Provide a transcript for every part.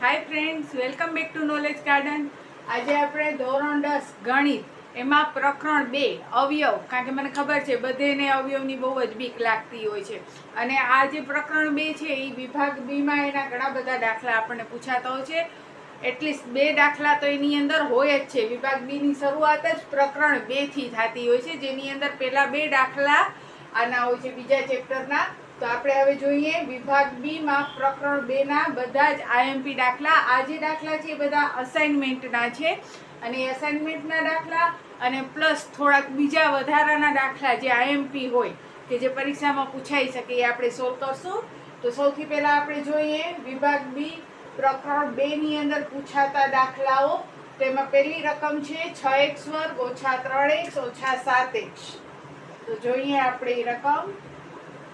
Hi friends, welcome back to knowledge garden. આજે આપણે ધોરણ 10 ગણિત એમાં પ્રકરણ 2 અવયવ, કારણ કે મને ખબર છે બધેને અવયવની બહુ જ બીક લાગતી હોય છે. અને આ જે પ્રકરણ 2 છે એ વિભાગ બીમાં એના ઘણા બધા દાખલા આપણને પૂછાતા હોય છે. એટલીસ્ટ 2 દાખલા તો એની અંદર હોય જ છે. વિભાગ બીની શરૂઆત જ પ્રકરણ 2 થી થતી હોય છે, જેની અંદર પહેલા 2 દાખલા આના હોય છે બીજા ચેપ્ટરના. તો આપણે હવે જોઈએ વિભાગ બી માં પ્રકરણ 2 ના બધા જ આઈએમપી દાખલા. આ જે દાખલા છે એ બધા અસાઇનમેન્ટના છે, અને અસાઇનમેન્ટના દાખલા અને પ્લસ થોડાક બીજા વધારાના દાખલા જે આઈએમપી હોય કે જે પરીક્ષામાં પૂછાઈ શકે એ આપણે સોલ્વ કરશું. તો સૌથી પહેલા આપણે જોઈએ વિભાગ બી પ્રકરણ 2 ની અંદર પૂછાતા દાખલાઓ. તેમાં પહેલી રકમ છે 6x વર્ગ ઓછા 3x ઓછા 7x. તો જોઈએ આપણે રકમ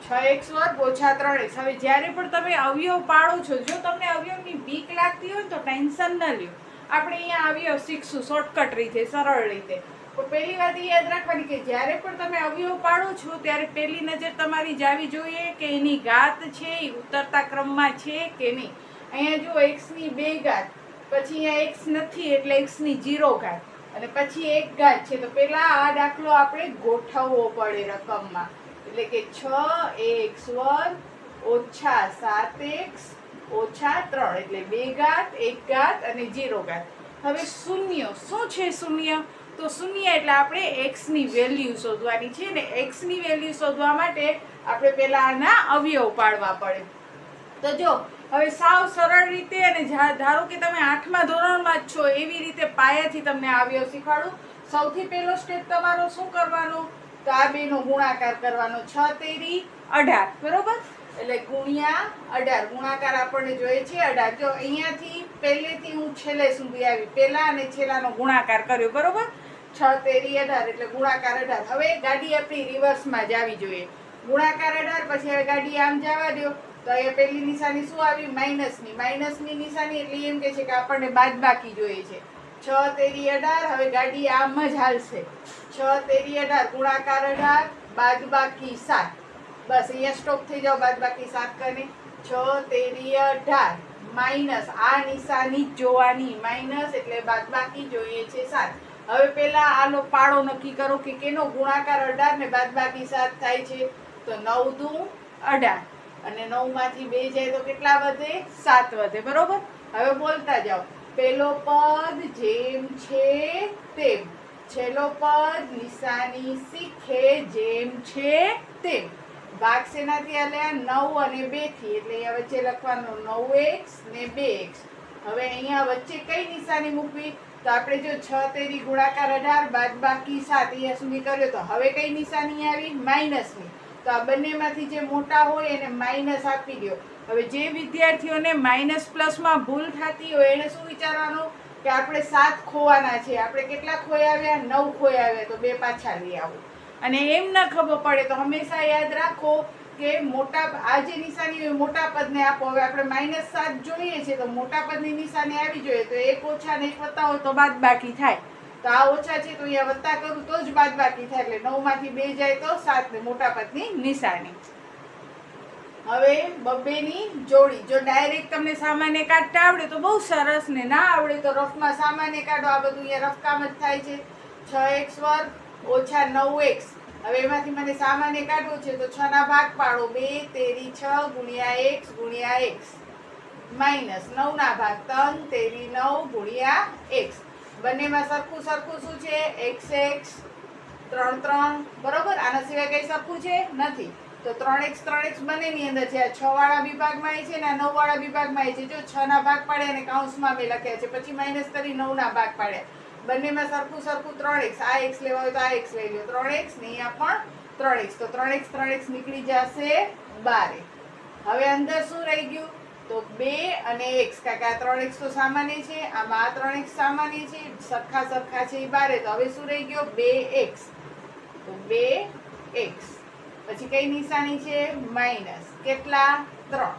6x વર્ગ ઓછા 3x. હવે જ્યારે પણ તમે અવયવ પાડો છો, જો તમને અવયવની બીક લાગતી હોય તો ટેન્શન ન લ્યો, આપણે અહીંયા અવયવ શીખશું શોર્ટકટ રીતે, સરળ રીતે. તો પહેલી વાત એ યાદ રાખવાની કે જ્યારે પણ તમે અવયવ પાડો છો ત્યારે પહેલી નજર તમારી જાવી જોઈએ કે એની ઘાત છે એ ઉતરતા ક્રમમાં છે કે નહીં. અહીંયા જો x ની 2 ઘાત, પછી અહીંયા x નથી એટલે x ની 0 ઘાત, અને પછી 1 ઘાત છે. તો પહેલા આ દાખલો આપણે ગોઠવવો પડે રકમમાં. એટલે કે 6x વર્ગ ઓછા 7x ઓછા 3 એટલે 2 ઘાત 1 ઘાત અને 0 ઘાત. હવે શૂન્ય શું છે? શૂન્ય તો શૂન્ય એટલે આપણે x ની વેલ્યુ શોધવાની છે, ને x ની વેલ્યુ શોધવા માટે આપણે પહેલા આના અવયવ પાડવા પડે. તો જો હવે સાવ સરળ રીતે, અને ધારો કે તમે 8મા ધોરણમાં જ છો એવી રીતે પાયાથી તમને અવયવ શીખવાડું. સૌથી પહેલો સ્ટેપ તમારો શું કરવાનો? તો આ બેનો ગુણાકાર કરવાનો. 6 તેરી 18, બરોબર? એટલે ગુણ્યા 18. ગુણાકાર આપણને જોઈએ છે 18. જો અહીંયાથી પહેલેથી હું છેલ્લે સુધી આવી, પહેલા અને છેલ્લાનો ગુણાકાર કર્યો, બરોબર? 6 તેરી 18 એટલે ગુણાકાર 18. હવે ગાડી આપણી રિવર્સમાં જ આવી જોઈએ. ગુણાકાર 18 પછી હવે ગાડી આમ જવા દો તો અહીંયા પહેલી નિશાની શું આવી? માઇનસની. માઇનસની નિશાની એટલે એમ કે છે કે આપણને બાદબાકી જોઈએ છે. 6 તેરી 18. હવે ગાડી આમ જ હાલશે. 6 તેરી 18 ગુણાકાર 18 બાદબાકી 7. બસ અહીંયા સ્ટોપ થઈ જાઓ, બાદબાકી 7 કરીને. 6 તેરી 18 માઇનસ, આ નિશાની જોવાની, માઇનસ એટલે બાદબાકી જોઈએ છે 7. હવે પહેલા આનો પાડો નક્કી કરો કે કેનો ગુણાકાર 18 ને બાદબાકી 7 થાય છે. તો 9 દુ 18, અને 9 માંથી 2 જાય તો કેટલા વધે? 7 વધે, બરોબર? હવે બોલતા જાઓ. પહેલો પદ જેમ છે તેમ, છેલ્લો પદ નિશાની શીખે જેમ છે તેમ. ભાગ શેનાથી આલ્યા? 9 અને 2 થી, એટલે અહીંયા વચ્ચે લખવાનું 9x ને 2x. હવે અહીંયા વચ્ચે કઈ નિશાની મૂકવી? તો આપણે જો 6 તેરી ગુણાકાર 18 બાદબાકી 7 અહીંયા સુધી કર્યો, તો હવે કઈ નિશાની આવી? માઇનસની. તો આ બંનેમાંથી જે મોટા હોય એને માઇનસ આપી દો. હવે જે વિદ્યાર્થીઓને માઇનસ પ્લસમાં ભૂલ થતી હોય એને શું વિચારવાનું કે આપણે 7 ખોવાના છે. આપણે કેટલા ખોઈ આવ્યા? 9 ખોઈ આવ્યા, તો 2 પાછા લઈ આવો. અને એમ ન ખબર પડે તો હંમેશા યાદ રાખો કે મોટા આ જે નિશાની હોય મોટા પદને આપો. હવે આપણે -7 જોઈએ છે તો મોટા પદની નિશાની આવી જોઈએ, તો 1 ઓછા ને 1 વત્તા હોય તો બાદબાકી થાય. તો આ ઓછા છે તો અહીંયા વત્તા કરું તો જ બાદબાકી થાય, એટલે 9 માંથી 2 જાય તો 7 ને મોટા પદની નિશાની. હવે બબ્બેની જોડી. જો ડાયરેક્ટ તમને સામાન્ય કાઢતા આવડે તો બહુ સરસ, ને ના આવડે તો રફમાં સામાન્ય કાઢો. આ બધું અહીંયા રફ કામ જ થાય છે. 6x વર્ગ ઓછા 9x. હવે એમાંથી મને સામાન્ય કાઢવું છે તો 6 ના ભાગ પાડો. 2 તેરી 6 ગુણ્યા x ગુણ્યા x, માઇનસ 9 ના ભાગ 3 તેરી 9 ગુણ્યા x. બંનેમાં સરખું સરખું શું છે? xx 3 3, બરોબર? આના સિવાય કઈ સરખું છે? નથી. તો 3x 3x બંનેની અંદર છે. આ 6 વાળા વિભાગમાં એ છે ને આ 9 વાળા વિભાગમાં એ છે. જો 6 ના ભાગ પાડ્યા અને કૌંસમાં મેં લખ્યા છે, પછી માઇનસ કરી 9 ના ભાગ પાડ્યા. બંનેમાં સરખું સરખું 3x. આ x લેવા હોય તો આ x લઈ લો, 3x ને અહીંયા પણ 3x. તો 3x 3x નીકળી જશે 12. હવે અંદર શું રહી ગયું? તો 2 અને x, કારણ કે આ 3x તો સામાન્ય છે, આમાં આ 3x સામાન્ય છે, સરખા સરખા છે એ 12. તો હવે શું રહી ગયો? 2x. તો 2x પછી કઈ નિશાની છે? માઇનસ. કેટલા? 3.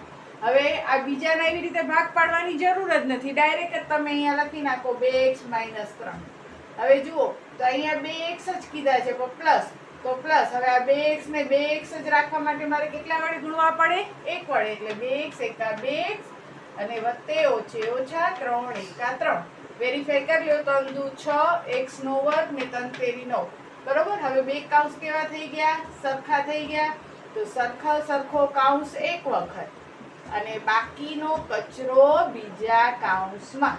હવે આ બીજાના એવી રીતે ભાગ પાડવાની જરૂર જ નથી, ડાયરેક્ટ જ તમે અહીંયા લખી નાખો 2x - 3. હવે જુઓ તો અહીંયા 2x જ કીધા છે પણ પ્લસ, તો પ્લસ. હવે આ 2x ને 2x જ રાખવા માટે મારે કેટલા વડે ગુણવા પડે? 1 વડે. એટલે 2x એકા 2x અને વત્તે ઓછે ઓછા 3 એકા 3. વેરીફાઈ કરી લો. 3 દુ 6, x નો વર્ગ ને 3 તેરી 9. બરોબર. હવે બે કૌંસ કેવા થઈ ગયા? સરખા થઈ ગયા. તો સરખો કૌંસ એક વખત અને બાકીનો કચરો બીજા કૌંસમાં.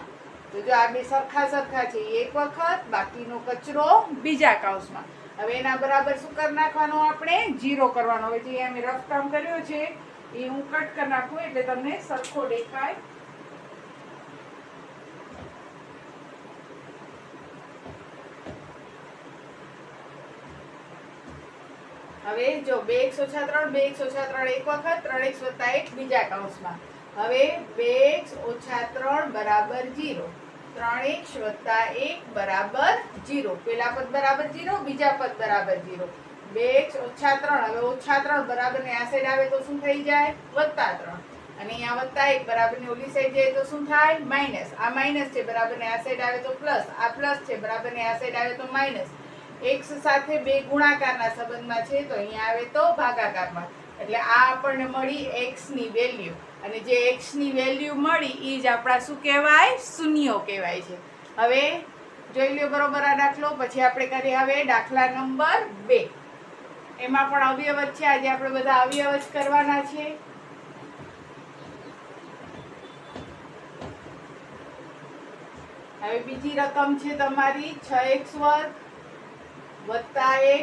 તો જો આ બે સરખા છે એક વખત, બાકીનો કચરો બીજા કૌંસમાં. હવે એના બરાબર શું કરી નાખવાનું? આપણે 0 કરવાનો. હવે જે અમે રફ કામ કર્યો છે એ હું કટ કરી નાખું એટલે તમને સરખો દેખાય. હવે જો 2x - 3, 2x - 3 એક વખત, 3x + 1 બીજા કૌંસમાં. હવે 2x - 3 બરાબર 0, 3x + 1 બરાબર 0. પેલા પદ બરાબર 0, બીજા પદ બરાબર 0. 2x - 3, હવે -3 બરાબર ને આ સાઈડ આવે તો શું થઈ જાય? +3. અને અહીંયા +1 બરાબર ને ઓલી સાઈડ જાય તો શું થાય? માઈનસ. આ માઈનસ છે બરાબર ને આ સાઈડ આવે તો પ્લસ. આ પ્લસ છે બરાબર ને આ સાઈડ આવે તો માઈનસ. x સાથે બે ગુણાકારના સંબંધમાં છે તો અહીંયા આવે તો ભાગાકારમાં. એટલે આ આપણને મળી x ની વેલ્યુ. અને જે x ની વેલ્યુ મળી એ જ આપણા શું કહેવાય? શૂન્યો કહેવાય છે. હવે જોઈ લ્યો બરોબર આ દાખલો. પછી આપણે કરીએ હવે દાખલા નંબર 2. એમાં પણ અવયવ જ છે. આજે આપણે બધા અવયવ જ કરવાના છે. હવે બીજી રકમ છે તમારી 6x² +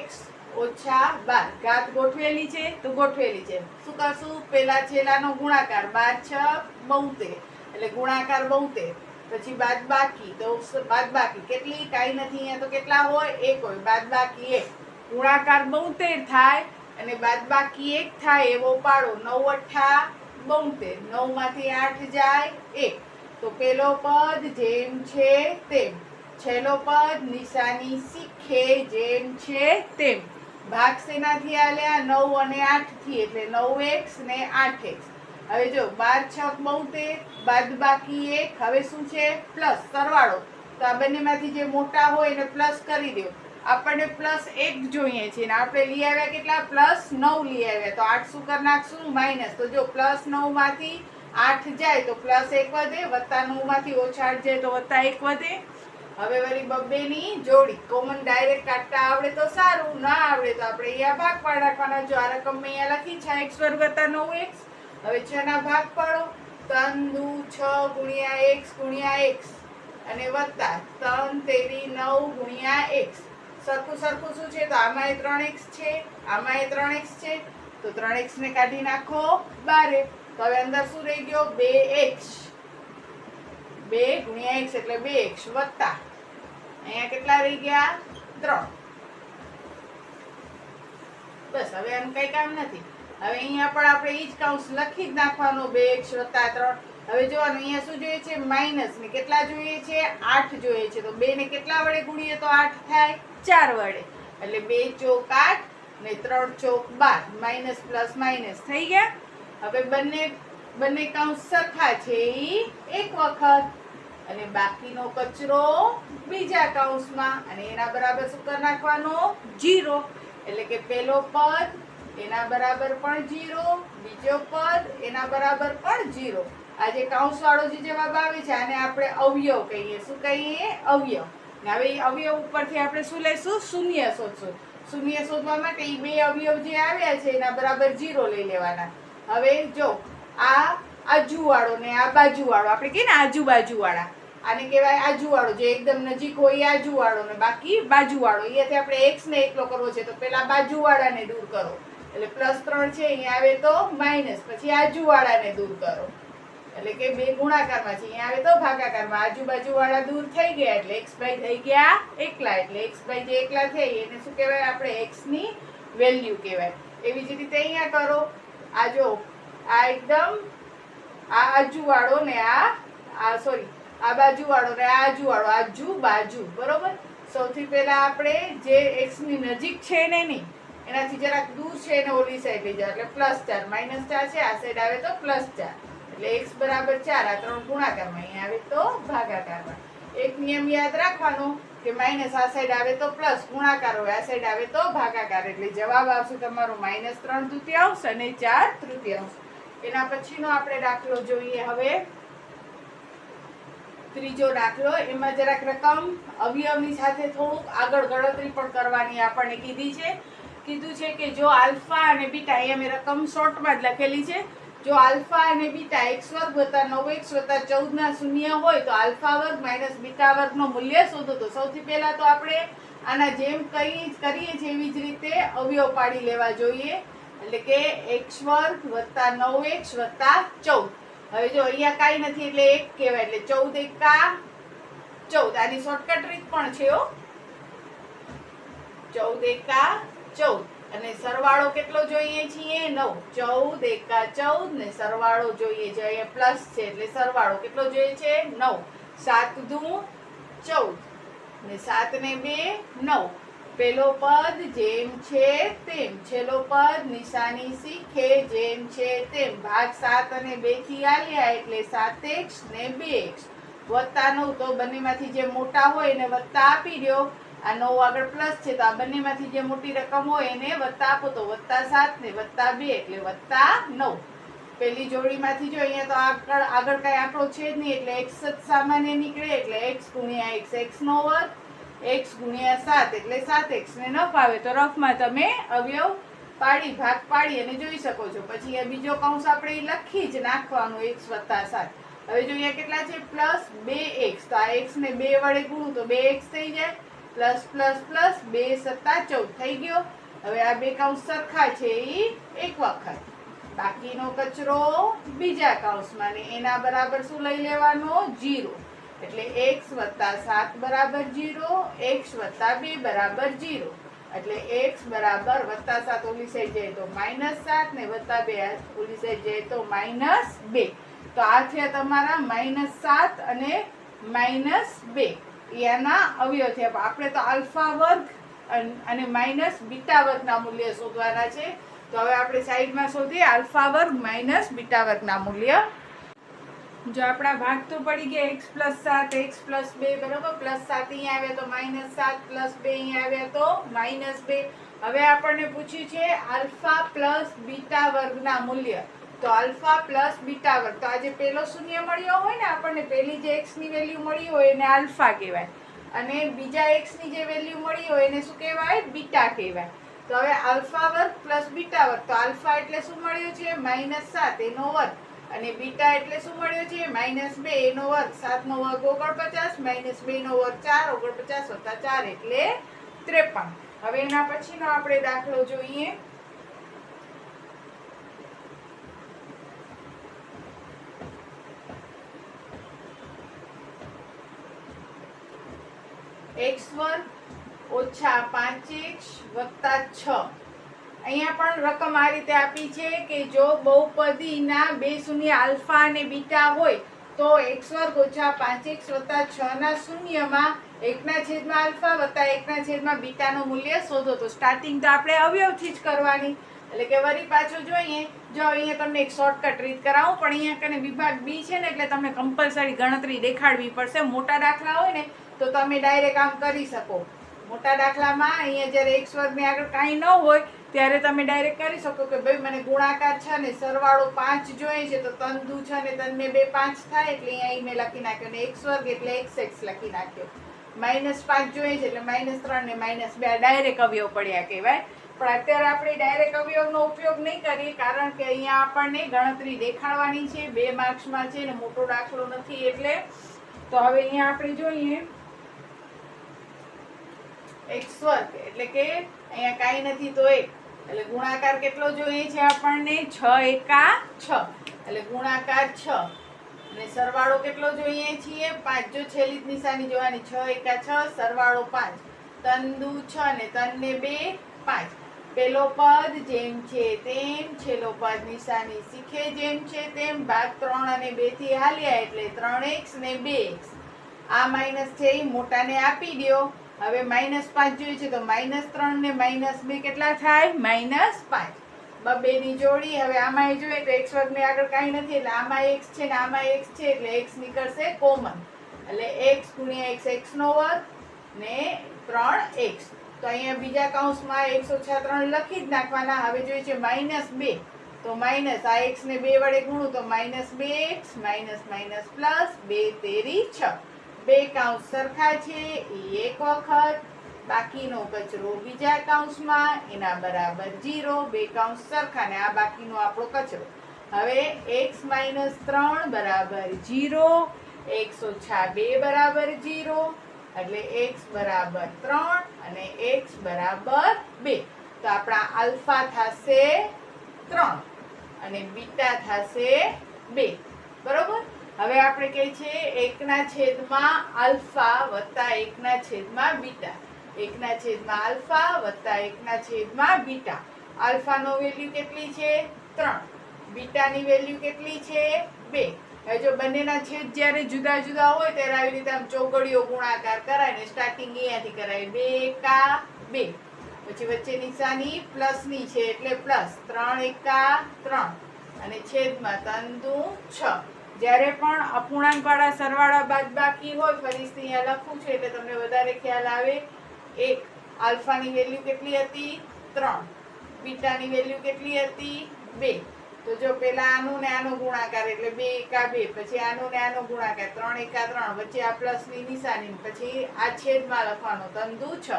x - 12. ઘાત ગોઠવેલી છે તો ગોઠવેલી છે. શું કરશું? પેલા છેલ્લાનો ગુણાકાર 12 6 72, એટલે ગુણાકાર 72. પછી બાદબાકી, તો બાદબાકી કેટલી? કાંઈ નથી. અહીંયા તો કેટલા હોય? 1 હોય. બાદબાકી 1. ગુણાકાર 72 થાય અને બાદબાકી 1 થાય એવો પાડો. 9 × 8 = 72. 9 માંથી 8 જાય 1. તો પેલો પદ જેમ છે તેમ, છેલ્લો પદ નિશાની શીખે જેમ છે તેમ. ભાગ શેનાથી આલ્યા? 9 અને 8 થી, એટલે 9x ને 8x. હવે જો 12 6 72, બાદબાકી 1. હવે શું છે? પ્લસ, સરવાળો. તો આ બંનેમાંથી જે મોટા હોય એને પ્લસ કરી દો. આપણને +1 જોઈએ છે ને આપણે લઈ આવ્યા કેટલા? +9 લઈ આવ્યા. તો 8 શું કરી નાખશું? માઈનસ. તો જો +9 માંથી 8 જાય તો +1 વધે, +9 માંથી -8 જાય તો +1 વધે. હવે વળી બબ્બેની જોડી. કોમન ડાયરેક્ટ કાઢતા આવડે તો સારું, ના આવડે તો આપણે અહીંયા ભાગ પાડી નાખવાના. જો આ રકમ મેં અહીંયા લખી છે x² + 9x. હવે 6 ના ભાગ પાડો. 3 દુ 6 × x × x અને વત્તા 3 તેરી 9 × x. સરખું શું છે? તો આમાંય 3x છે, આમાંય 3x છે. તો 3x ને કાઢી નાખો બારે. તો હવે અંદર શું રહી ગયો? 2x. 2 × x એટલે 2x વત્તા અહીંયા કેટલા રહી ગયા? 3. બસ. હવે આનું કઈ કામ નથી. હવે અહીંયા પણ આપણે ઈ જ કૌંસ લખી જ નાખવાનો. 2x + 3. હવે જોવાનું અહીંયા શું જોઈએ છે? માઈનસ ને કેટલા જોઈએ છે? 8 જોઈએ છે. તો 2 ને કેટલા વડે ગુણીએ તો 8 થાય? 4 વડે. એટલે 2 ચોક 8 ને 3 ચોક 12. માઈનસ પ્લસ માઈનસ થઈ ગયા. હવે બંને કૌંસ સરખા છે એક વખત અને બાકીનો કચરો બીજા કૌંસમાં. અને એના બરાબર શું કરી નાખવાનો? 0. એટલે કે પેલો પદ એના બરાબર પણ 0, બીજો પદ એના બરાબર પણ 0. આ જે કૌંસ વાળો જે જવાબ આવે છે આને આપણે અવયવ કહીએ. શું કહીએ? અવયવ. હવે એ અવયવ ઉપરથી આપણે શું લઈશું? શૂન્ય શોધશું. શૂન્ય શોધવા માટે એ બે અવયવ જે આવ્યા છે એના બરાબર 0 લઈ લેવાના. હવે જો આ આજુવાળો ને આ બાજુવાળો, આપણે કહીએ ને આજુબાજુવાળા, આને કહેવાય આજુવાળો. જે એકદમ નજીક હોય એ આજુવાળો ને બાકી બાજુવાળો. અહીંયાથી આપણે x ને એકલો કરવો છે તો પેલા બાજુવાળાને દૂર કરો. એટલે +3 છે અહીંયા આવે તો માઈનસ, પછી આજુવાળાને દૂર કરો. એટલે કે બે ગુણાકારમાં છે, અહીંયા આવે તો ભાગાકારમાં. આજુબાજુવાળા દૂર થઈ ગયા એટલે x ભાઈ થઈ ગયા એકલા. એટલે x ભાઈ જે એકલા થઈ એને શું કહેવાય? આપણે x ની વેલ્યુ કહેવાય. એવી જ રીતે અહીંયા કરો. આ જો આ એકદમ આ આજુવાળો ને આ સોરી આ બાજુવાળો ને આ આજુવાળો, આજુબાજુ. બરોબર. સૌથી પહેલા આપણે જે x ની નજીક છે ને નહીં, એનાથી જરાક દૂર છે એને ઓલી સાઈડ લઈ જાવ. એટલે +4. -4 છે, આ સાઈડ આવે તો +4. એટલે x બરાબર 4. આ 3 ગુણાકારમાં, અહીંયા આવે તો ભાગાકારમાં. એક નિયમ યાદ રાખવાનો કે માઈનસ આ સાઈડ આવે તો પ્લસ, ગુણાકાર હોય આ સાઈડ આવે તો ભાગાકાર. એટલે જવાબ આવશે તમારો -3/3 અને 4/3. એના પછીનો આપણે દાખલો જોઈએ હવે. ત્રીજો દાખલો, એમાં જરાક રકમ અવયવની સાથે થોડુંક આગળ ગણતરી પણ કરવાની આપણને કીધું છે કે જો આલ્ફા અને બીટા, અહીંયા મેં રકમ શોર્ટમાં જ લખેલી છે, જો આલ્ફા અને બીટા x વર્ગ વત્તા 9x વત્તા 14 ના શૂન્ય હોય તો આલ્ફા વર્ગ માઇનસ બીટા વર્ગનું મૂલ્ય શોધો. તો સૌથી પહેલા તો આપણે આના જેમ કરીએ છીએ એવી જ રીતે અવયવ પાડી લેવા જોઈએ, એટલે કે x વર્ગ વત્તા 9x વત્તા 14. હવે જો અહીંયા કાંઈ નથી એટલે 1 કહેવાય, એટલે 14 એકા 14. આની શોર્ટકટ રીત પણ છે 14 એકા 14 અને સરવાળો કેટલો જોઈએ છીએ 9. 14 એકા 14 ને સરવાળો જોઈએ છે, અહીંયા પ્લસ છે એટલે સરવાળો કેટલો જોઈએ છે 9. 7 દુ 14 ને 7 ને 2 9. પેલો પદ જેમ છે તેમ, છેલ્લો પદ નિશાની શીખે જેમ છે તેમ, ભાગ 7 અને 2 થી આલ્યા એટલે 7x ને 2x વત્તા 9. તો બંનેમાંથી જે મોટા હોય એને વત્તા આપી દો. આ 9 આગળ પ્લસ છે તો આ બંનેમાંથી જે મોટી રકમ હોય એને વત્તા આપો, તો વત્તા 7 ને વત્તા 2 એટલે વત્તા 9. પેલી જોડીમાંથી જો અહીંયા તો આગળ કઈ આંકડો છે જ નહીં એટલે x જ સામાન્ય નીકળે, એટલે x ગુણ્યા x x નો વર્ગ, x ગુણ્યા 7 એટલે 7x ને ન ફાવે તો રફમાં તમે અવયવ પાડી ભાગ પાડી અને જોઈ શકો છો. પછી આ બીજો કૌંસ આપણે લખી જ નાખવાનું x વત્તા 7. હવે જો અહીંયા કેટલા છે પ્લસ 2x, તો આ x ને 2 વડે ગુણું તો 2x થઈ જાય, પ્લસ પ્લસ પ્લસ 2 સત્તા 14 થઈ ગયો. હવે આ બે કૌંસ સરખા છે એ એક વખત, બાકીનો કચરો બીજા કૌંસમાં, ને એના બરાબર શું લઈ લેવાનો 0, એટલે x વત્તા 7 બરાબર 0, x વત્તા 2 બરાબર 0, એટલે x બરાબર વત્તા 7 ઓલી સાઈડ જાય તો -7 ને વત્તા 2 ઓલી સાઈડ જાય તો -2. તો આ થયા તમારા -7 અને -2 એના અવયવ થયા. આપણે તો આલ્ફા વર્ગ અને માઇનસ બીટા વર્ગના મૂલ્ય શોધવાના છે. તો હવે આપણે સાઈડમાં શોધીએ આલ્ફા વર્ગ માઇનસ બીટા વર્ગના મૂલ્ય. જો આપણા ભાગ તો પડી ગયા x પ્લસ 7 x પ્લસ 2 બરાબર, પ્લસ 7 અહીંયા આવ્યા તો -7 પ્લસ 2 અહીંયા આવ્યા તો -2. હવે આપણને પૂછ્યું છે આલ્ફા પ્લસ બીટા વર્ગના મૂલ્ય. તો આલ્ફા પ્લસ બીટા વર્ગ, તો આજે પેલો શૂન્ય મળ્યો હોય ને આપણને, પેલી જે x ની વેલ્યુ મળી હોય એને આલ્ફા કહેવાય, અને બીજા x ની જે વેલ્યુ મળી હોય એને શું કહેવાય બીટા કહેવાય. તો હવે આલ્ફા વર્ગ પ્લસ બીટા વર્ગ, તો આલ્ફા એટલે શું મળ્યું છે -7 એનો વર્ગ, અને બીટા એટલે શું મળ્યું છે -2 એનો વર્ગ. 7 નો વર્ગ 49, -2 નો વર્ગ 4, 49 વત્તા 4 એટલે 53. હવે એના પછીનો આપણે દાખલો જોઈએ. x વર્ગ ઓછા 5x વત્તા 6. અહીંયા પણ રકમ આ રીતે આપી છે કે જો બહુપદીના બે શૂન્ય આલ્ફા અને બીટા હોય તો x વર્ગ ઓછા 5x વત્તા 6 ના શૂન્યમાં 1/, આલ્ફા વત્તા 1/, બીટાનું મૂલ્ય શોધો. તો સ્ટાર્ટિંગ તો આપણે અવયવથી જ કરવાની, એટલે કે વળી પાછું જોઈએ. જો અહીંયા તમને એક શોર્ટકટ રીત કરાવું, પણ અહીંયા કને વિભાગ બી છે ને એટલે તમને કમ્પલસરી ગણતરી દેખાડવી પડશે. મોટા દાખલા હોય ને તો તમે ડાયરેક્ટ આમ કરી શકો. મોટા દાખલામાં અહીંયા જ્યારે x વર્ગની આગળ કાંઈ ન હોય ત્યારે તમે ડાયરેક્ટ કરી શકો કે ભાઈ મને ગુણાકાર છે ને સરવાળો 5 જોઈએ છે, તો 3 દુ 6 ને 3 ને 2 5 થાય, એટલે અહીંયા મેં લખી નાખ્યો, ને x વર્ગ એટલે xx લખી નાખ્યો. -5 જોઈએ છે એટલે -3 ને -2 ડાયરેક્ટ અવયવ પડ્યા કહેવાય. પણ અત્યારે આપણે ડાયરેક્ટ અવયવનો ઉપયોગ નહીં કરીએ, કારણ કે અહીંયા આપણને ગણતરી દેખાડવાની છે, 2 માર્ક્સમાં છે ને મોટો દાખલો નથી એટલે. તો હવે અહીંયા આપણે જોઈએ x વર્ગ એટલે કે અહીંયા કાંઈ નથી તો 1, એટલે ગુણાકાર કેટલો જોઈએ છે આપણને 6 એકા 6, એટલે ગુણાકાર 6, અને સરવાળો કેટલો જોઈએ છીએ 5. જો છેલ્લી જ નિશાની જોવાની, 6 એકા 6 સરવાળો 5, 3 દુ 6 ને 3 ને 2 5. પેલો પદ જેમ છે તેમ, છેલ્લો પદ નિશાની શીખે જેમ છે તેમ, ભાગ 3 અને 2 થી હાલ્યા એટલે 3x ને 2x. આ માઇનસ છે એ મોટાને આપી દો. હવે -5 જોઈએ છે તો -3 ને -2 કેટલા થાય -5. બે ની જોડી. હવે આમાં જોઈએ તો x વર્ગની આગળ કાંઈ નથી એટલે આમાં x છે ને આમાં x છે એટલે x નીકળશે કોમન, એટલે x ગુણ્યા x x નો વર્ગ ને 3x. તો અહીંયા બીજા કૌંસમાં x ઓછા 3 લખી જ નાખવાના. હવે જોઈએ છે -2, તો માઇનસ આ x ને 2 વડે ગુણું તો -2x માઇનસ માઇનસ પ્લસ 2 તેરી 6. બે કૌંસ સરખા છે એ એક વખત, બાકીનો કચરો બીજા કૌંસમાં એના બરાબર 0. બે કૌંસ સરખા ને આ બાકીનો આપણો કચરો. હવે x - 3 બરાબર 0, x ઓછા 2 બરાબર 0, એટલે x બરાબર 3 અને x બરાબર 2. તો આપણા આલ્ફા થશે 3 અને બીટા થશે 2. બરોબર. હવે આપણે કહે છે 1/α વત્તા 1/બીટા. 1/α વત્તા 1/બીટા. આલ્ફાનો વેલ્યુ કેટલી છે 3, બીટાની વેલ્યુ કેટલી છે 2. હવે જો બંનેના છેદ જ્યારે જુદા જુદા હોય ત્યારે આવી રીતે આમ ચોગડીઓ ગુણાકાર કરાય ને સ્ટાર્ટિંગ અહીંયાથી કરાય 2 એકા 2, પછી વચ્ચે નિશાની પ્લસની છે એટલે પ્લસ 3 એકા 3 અને છેદમાં 3 દુ 6. જ્યારે પણ અપૂર્ણાંકવાળા સરવાળા બાદબાકી હોય, ફરીથી અહીંયા લખું છું એટલે તમને વધારે ખ્યાલ આવે. 1 આલ્ફાની વેલ્યુ કેટલી હતી 3, બીટાની વેલ્યુ કેટલી હતી 2. તો જો પેલા આનું ને આનો ગુણાકાર એટલે 2 એકા 2, પછી આનું ને આનો ગુણાકાર 3 એકા 3, વચ્ચે આ પ્લસની નિશાની, પછી આ છેદમાં લખવાનો 3 દુ 6,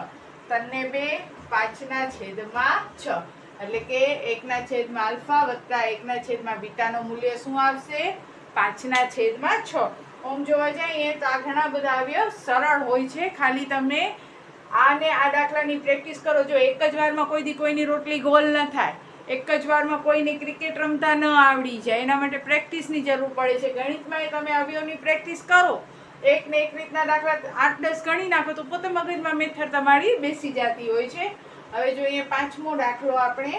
3 ને 2 5/6, એટલે કે 1/α વત્તા 1/બીટાનો મૂલ્ય શું આવશે 5/6. ઓમ જોવા જઈએ તો આ ઘણા બધા અવયવ સરળ હોય છે. ખાલી તમે આને આ દાખલાની પ્રેક્ટિસ કરો. જો એક જ વારમાં કોઈ દી કોઈની રોટલી ગોલ ન થાય, એક જ વારમાં કોઈને ક્રિકેટ રમતા ન આવડી જાય, એના માટે પ્રેક્ટિસની જરૂર પડે છે. ગણિતમાં તમે અવયવની પ્રેક્ટિસ કરો, એક ને એક રીતના દાખલા 8-10 ગણી નાખો તો પોતે મગજમાં મેથડ તમારી બેસી જતી હોય છે. હવે જો અહીંયા પાંચમો દાખલો આપણે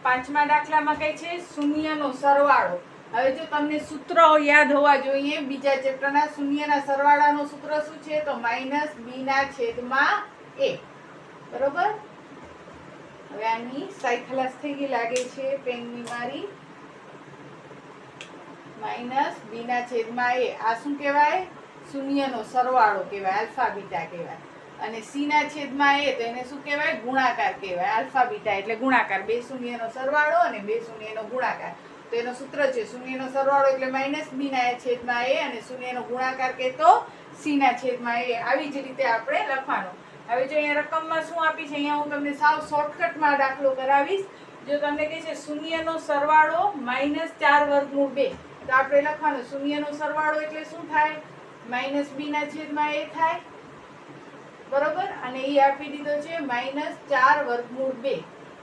પાંચમા દાખલામાં કઈ છે શૂન્યનો સરવાળો. હવે જો તમને સૂત્ર યાદ હોવા જોઈએ બીજા ચેપ્ટરના શૂન્યના સરવાળાનું સૂત્ર શું છે તો -b/a. બરોબર. હવે આની સાઈ ખલાસ થઈ ગઈ લાગે છે પેનની મારી. -b/a આ શું કહેવાય શૂન્યનો સરવાળો કહેવાય, આલ્ફા બીટા કહેવાય. અને c/a તો એને શું કહેવાય ગુણાકાર કહેવાય. આલ્ફા બીટા એટલે ગુણાકાર, બે શૂન્યનો સરવાળો અને બે શૂન્યનો ગુણાકાર. તો એનો સૂત્ર છે શૂન્યનો સરવાળો એટલે -b/a અને શૂન્યનો ગુણાકાર કે તો c/a. આવી જ રીતે આપણે લખવાનું. હવે જો અહીંયા રકમમાં શું આપી છે, અહીંયા હું તમને સાવ શોર્ટકટમાં દાખલો કરાવીશ. જો તમને કહે છે શૂન્યનો સરવાળો -4 વર્ગમૂળ 2, તો આપણે લખવાનું શૂન્યનો સરવાળો એટલે શું થાય -b/a થાય. બરોબર. અને એ આપી દીધો છે -4 વર્ગમૂળ 2.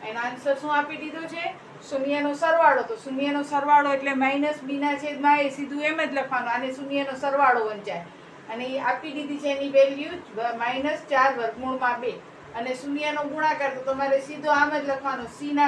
એનો આન્સર શું આપી દીધો છે શૂન્યનો સરવાળો. તો શૂન્યનો સરવાળો એટલે -b/a, સીધું એમ જ લખવાનું. આને શૂન્યનો સરવાળો વંચાય અને એ આપી દીધી છે એની વેલ્યુ -4 વર્ગમૂળમાં 2 અને શૂન્યનો ગુણાકાર તો તમારે સીધો આમ જ લખવાનો c/a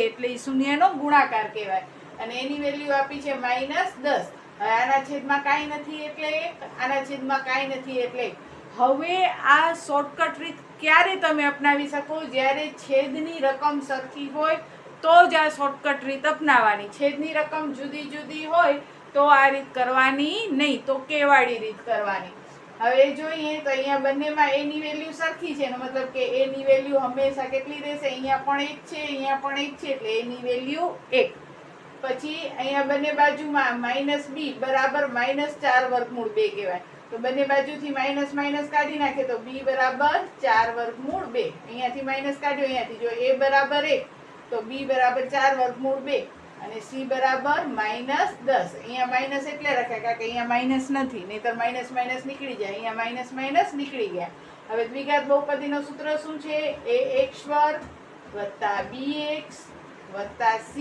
એટલે એ શૂન્યનો ગુણાકાર કહેવાય. અને એની વેલ્યુ આપી છે -10. હવે આના છેદમાં કાંઈ નથી એટલે 1, આના છેદમાં કાંઈ નથી એટલે 1. હવે આ શોર્ટકટ રીત ક્યારે તમે અપનાવી શકો જ્યારે છેદની રકમ સરખી હોય તો જ આ શોર્ટકટ રીત અપનાવવાની. છેદની રકમ જુદી જુદી હોય તો આ રીત કરવાની નહીં, તો કેવાળી રીત કરવાની. હવે જોઈએ તો અહીંયા બંનેમાં a ની વેલ્યુ સરખી છે, એનો મતલબ કે a ની વેલ્યુ હંમેશા કેટલી રહેશે, અહીંયા પણ 1 છે, અહીંયા પણ 1 છે એટલે a ની વેલ્યુ 1. પછી અહીંયા બંને બાજુમાં -b બરાબર -4 વર્ગમૂળ 2 કહેવાય. તો બંને બાજુથી માઇનસ માઇનસ કાઢી નાખે તો b બરાબર 4 વર્ગમૂળ 2. અહીંયાથી માઇનસ કાઢ્યો, અહીંયાથી જો a બરાબર 1 તો b બરાબર 4 વર્ગમૂળ 2 અને c બરાબર -10. અહીંયા માઇનસ એટલે રખાય કારણ કે અહીંયા માઇનસ નથી, નહીતર માઇનસ માઇનસ નીકળી જાય. અહીંયા માઇનસ માઇનસ નીકળી ગયા. હવે દ્વિઘાત બહુપદીનો સૂત્ર શું છે ax વર્ગ વત્તા bx વત્તા c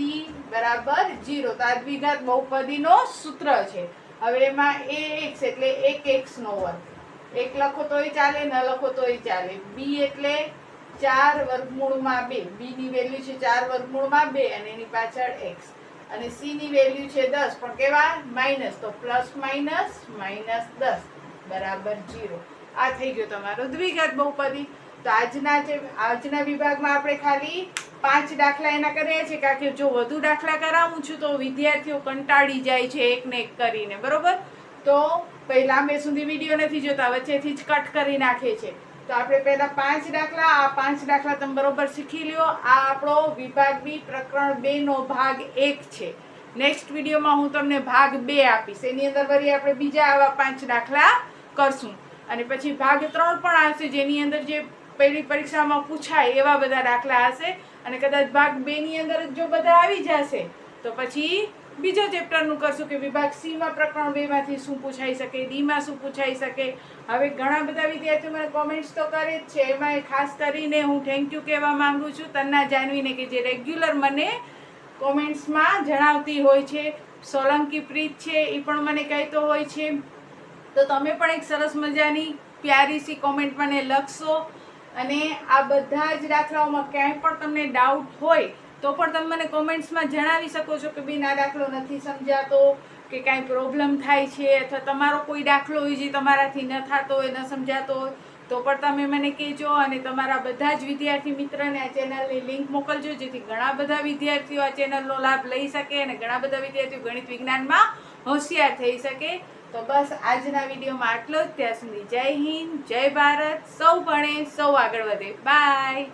બરાબર 0. તો આ દ્વિઘાત બહુપદીનો સૂત્ર છે. હવે એમાં ax એટલે 1x નો વર્ગ, 1 લખો તોય ચાલે, ન લખો તોય ચાલે. b એટલે 4 વર્ગમૂળમાં 2, b ની વેલ્યુ છે 4 વર્ગમૂળમાં 2 અને એની પાછળ x. અને c ની વેલ્યુ છે 10 પણ કેવા માઇનસ, તો પ્લસ માઇનસ -10 બરાબર 0. આ થઈ ગયો તમારો દ્વિઘાત બહુપદી. તો આજના વિભાગમાં આપણે ખાલી 5 દાખલા એના કર્યા છે કારણ કે જો વધુ દાખલા કરાવું છું તો વિદ્યાર્થીઓ કંટાળી જાય છે એક ને એક કરીને. બરોબર. તો પહેલા લાંબે સુધી વિડીયો નથી જોતા, વચ્ચેથી જ કટ કરી નાખે છે. તો આપણે પહેલા 5 દાખલા, આ 5 દાખલા તમે બરોબર શીખી લ્યો. આ આપણો વિભાગ બી પ્રકરણ 2 નો ભાગ 1 છે. નેક્સ્ટ વિડીયોમાં હું તમને ભાગ 2 આપીશ. એની અંદર વળી આપણે બીજા આવા 5 દાખલા કરશું અને પછી ભાગ 3 પણ આવશે, જેની અંદર જે પહેલી પરીક્ષામાં પૂછાય એવા બધા દાખલા હશે. અને કદાચ ભાગ 2 ની અંદર જો બધા આવી જશે તો પછી બીજો ચેપ્ટરનું કરશું કે વિભાગ સી માં પ્રકરણ 2 માંથી શું પૂછાઈ શકે, ડી માં શું પૂછાઈ શકે. હવે ઘણા બધા વિદ્યાર્થીઓ મને કોમેન્ટ્સ તો કરે જ છે. એમાં ખાસ કરીને હું થેન્ક યુ કહેવા માંગુ છું તન્ના જાનવીને, કે જે રેગ્યુલર મને કોમેન્ટ્સમાં જણાવતી હોય છે. સોલંકી પ્રીત છે, એ પણ મને કહેતો હોય છે. તો તમે પણ એક સરસ મજાની પ્યારી સી કોમેન્ટ મને લખશો. અને આ બધા જ દાખલાઓમાં ક્યાંય પણ તમને ડાઉટ હોય તો પણ તમે મને કોમેન્ટ્સમાં જણાવી શકો છો કે બેન આ દાખલો નથી સમજાતો, કે કાંઈ પ્રોબ્લેમ થાય છે, અથવા તમારો કોઈ દાખલો હોય જે તમારાથી ન થતો હોય, ન સમજાતો હોય તો પણ તમે મને કહેજો. અને તમારા બધા જ વિદ્યાર્થી મિત્રને આ ચેનલની લિંક મોકલજો, જેથી ઘણા બધા વિદ્યાર્થીઓ આ ચેનલનો લાભ લઈ શકે અને ઘણા બધા વિદ્યાર્થીઓ ગણિત વિજ્ઞાનમાં હોશિયાર થઈ શકે. તો બસ આજના વિડીયોમાં આટલો જ. ત્યાં સુધી જય હિન્દ, જય ભારત. સૌ ભણે, સૌ આગળ વધે. બાય.